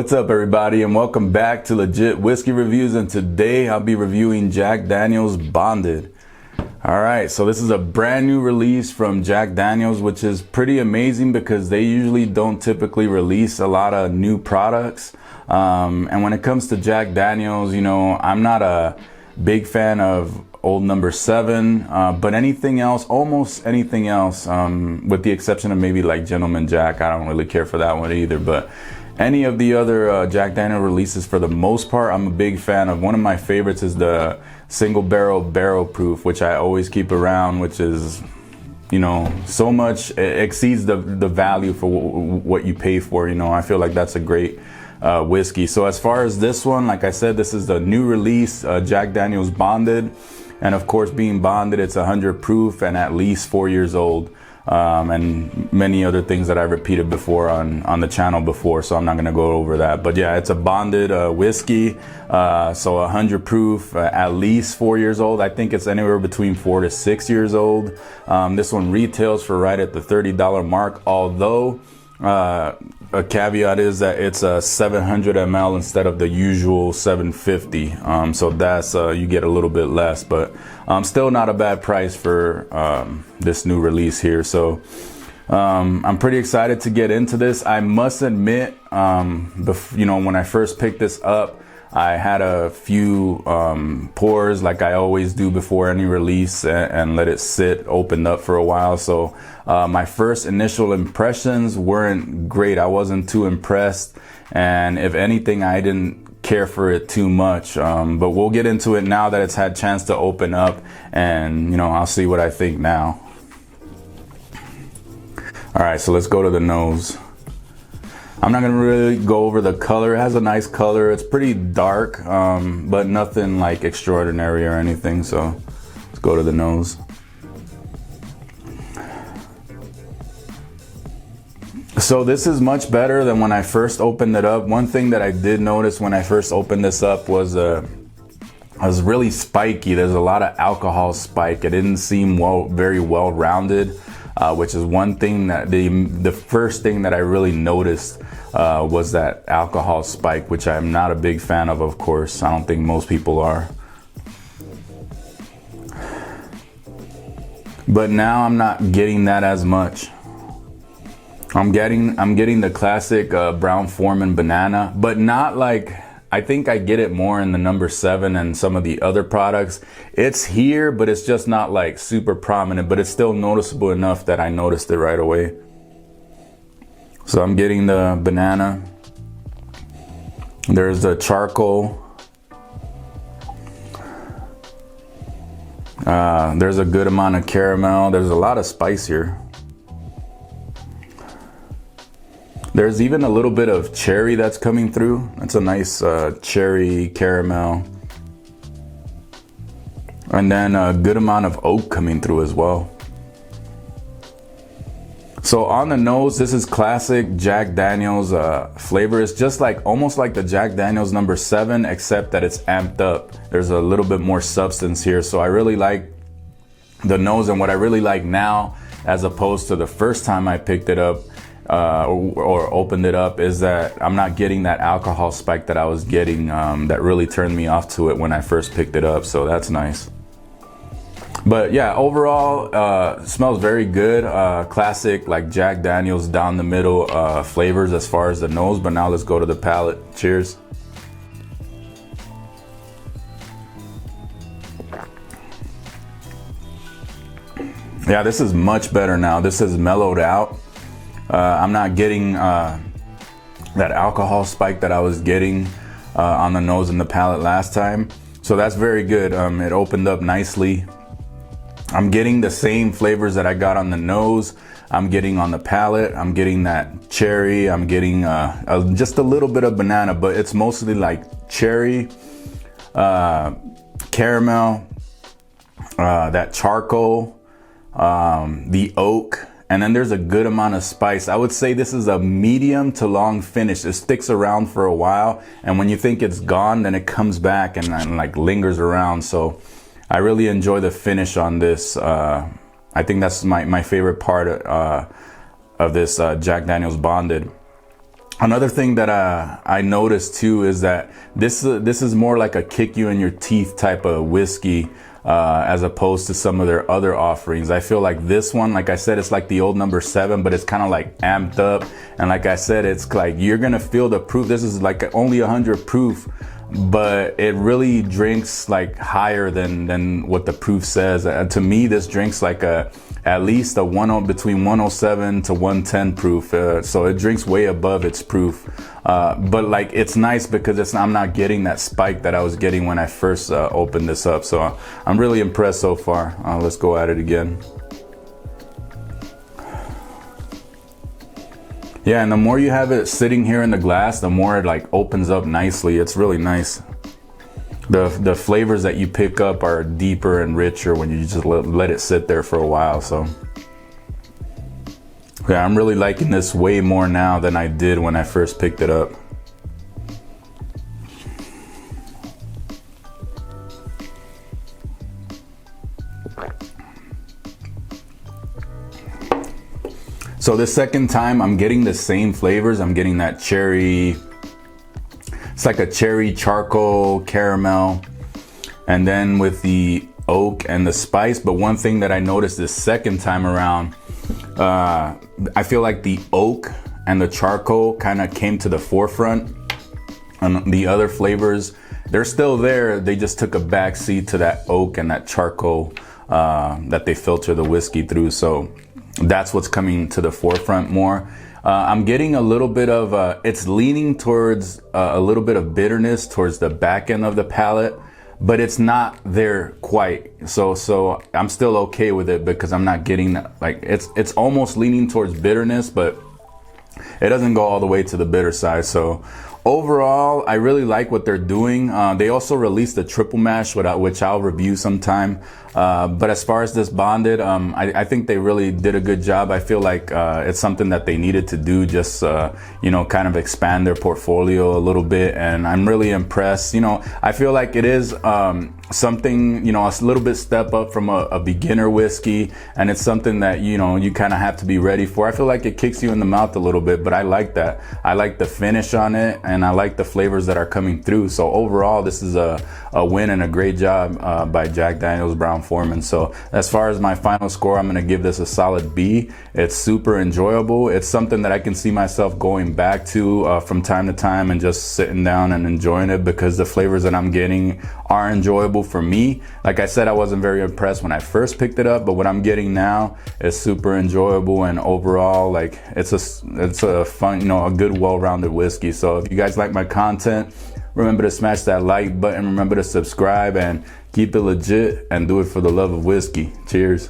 What's up, everybody, and welcome back to Legit Whiskey Reviews. And today I'll be reviewing Jack Daniel's Bonded. All right, so this is a brand new release from Jack Daniel's, which is pretty amazing because they usually don't typically release a lot of new products. And when it comes to Jack Daniel's, you know, I'm not a big fan of Old Number 7, but anything else, almost anything else, with the exception of maybe like Gentleman Jack. I don't really care for that one either, but any of the other Jack Daniel releases, for the most part, I'm a big fan of. One of my favorites is the single barrel proof, which I always keep around, which is, you know, so much, it exceeds the value for what you pay for. You know, I feel like that's a great whiskey. So as far as this one, like I said, this is the new release, Jack Daniel's Bonded. And of course, being bonded, it's 100 proof and at least 4 years old. And many other things that I repeated before on the channel before, so I'm not gonna go over that. But yeah, it's a bonded whiskey, so 100 proof, at least 4 years old. I think it's anywhere between 4 to 6 years old. This one retails for right at the $30 mark, although a caveat is that it's a 700 ml instead of the usual 750, so that's you get a little bit less, but still not a bad price for this new release here. So I'm pretty excited to get into this. I must admit, you know, when I first picked this up, I had a few pours, like I always do before any release, and let it sit opened up for a while. So my first initial impressions weren't great. I wasn't too impressed, and if anything, I didn't care for it too much. But we'll get into it now that it's had chance to open up, and you know, I'll see what I think now. All right, so let's go to the nose. I'm not gonna really go over the color. It has a nice color. It's pretty dark, but nothing like extraordinary or anything. So let's go to the nose. So this is much better than when I first opened it up. One thing that I did notice when I first opened this up was it was really spiky. There's a lot of alcohol spike. It didn't seem very well rounded, which is one thing that the first thing that I really noticed was that alcohol spike, which I'm not a big fan of course. I don't think most people are. But now I'm not getting that as much. I'm getting the classic Brown-Forman banana, but not like, I think I get it more in the number 7 and some of the other products. It's here, but it's just not like super prominent, but it's still noticeable enough that I noticed it right away. So I'm getting the banana. There's the charcoal. There's a good amount of caramel. There's a lot of spice here. There's even a little bit of cherry that's coming through. That's a nice cherry caramel. And then a good amount of oak coming through as well. So on the nose, this is classic Jack Daniel's flavor. It's just like, almost like the Jack Daniel's number 7, except that it's amped up. There's a little bit more substance here. So I really like the nose, and what I really like now, as opposed to the first time I picked it up, or opened it up, is that I'm not getting that alcohol spike that I was getting, that really turned me off to it when I first picked it up. So that's nice. But yeah, overall, smells very good. Classic like Jack Daniel's down the middle flavors as far as the nose. But now let's go to the palate. Cheers. Yeah, this is much better now. This is mellowed out. I'm not getting that alcohol spike that I was getting on the nose and the palate last time. So that's very good. It opened up nicely. I'm getting the same flavors that I got on the nose. I'm getting on the palate. I'm getting that cherry. I'm getting just a little bit of banana, but it's mostly like cherry, caramel, that charcoal, the oak. And then there's a good amount of spice. I would say this is a medium to long finish. It sticks around for a while, and when you think it's gone, then it comes back and like lingers around. So I really enjoy the finish on this. I think that's my favorite part of this Jack Daniel's Bonded. Another thing that I noticed too is that this is more like a kick you in your teeth type of whiskey, as opposed to some of their other offerings. I feel like this one, like I said, it's like the old number 7, but it's kind of like amped up. And like I said, it's like you're gonna feel the proof. This is like only 100 proof, but it really drinks like higher than what the proof says. To me, this drinks like at least between 107 to 110 proof. So it drinks way above its proof. But like it's nice because I'm not getting that spike that I was getting when I first opened this up. So I'm really impressed so far. Let's go at it again. Yeah, and the more you have it sitting here in the glass, the more it like opens up nicely. It's really nice. The flavors that you pick up are deeper and richer when you just let it sit there for a while. So yeah, I'm really liking this way more now than I did when I first picked it up. So the second time I'm getting the same flavors. I'm getting that cherry, it's like a cherry charcoal caramel, and then with the oak and the spice. But one thing that I noticed this second time around, I feel like the oak and the charcoal kind of came to the forefront, and the other flavors, they're still there. They just took a back seat to that oak and that charcoal that they filter the whiskey through. So that's what's coming to the forefront more. I'm getting a little bit of, it's leaning towards a little bit of bitterness towards the back end of the palate, but it's not there quite. So I'm still okay with it because I'm not getting that, like it's almost leaning towards bitterness, but it doesn't go all the way to the bitter side. So overall, I really like what they're doing. They also released a triple mash, which I'll review sometime. But as far as this bonded, I think they really did a good job. I feel like it's something that they needed to do, just kind of expand their portfolio a little bit. And I'm really impressed. I feel like it is something, a little bit step up from a beginner whiskey, and it's something that you kind of have to be ready for. I feel like it kicks you in the mouth a little bit, but I like that. I like the finish on it, and I like the flavors that are coming through. So overall, this is a win and a great job by Jack Daniel's Brown-Forman. So as far as my final score, I'm going to give this a solid B. It's super enjoyable. It's something that I can see myself going back to from time to time and just sitting down and enjoying it, because the flavors that I'm getting are enjoyable for me. Like I said, I wasn't very impressed when I first picked it up, but what I'm getting now is super enjoyable, and overall, like it's a fun, a good, well-rounded whiskey. So if you guys like my content, remember to smash that like button, remember to subscribe, and keep it legit and do it for the love of whiskey. Cheers.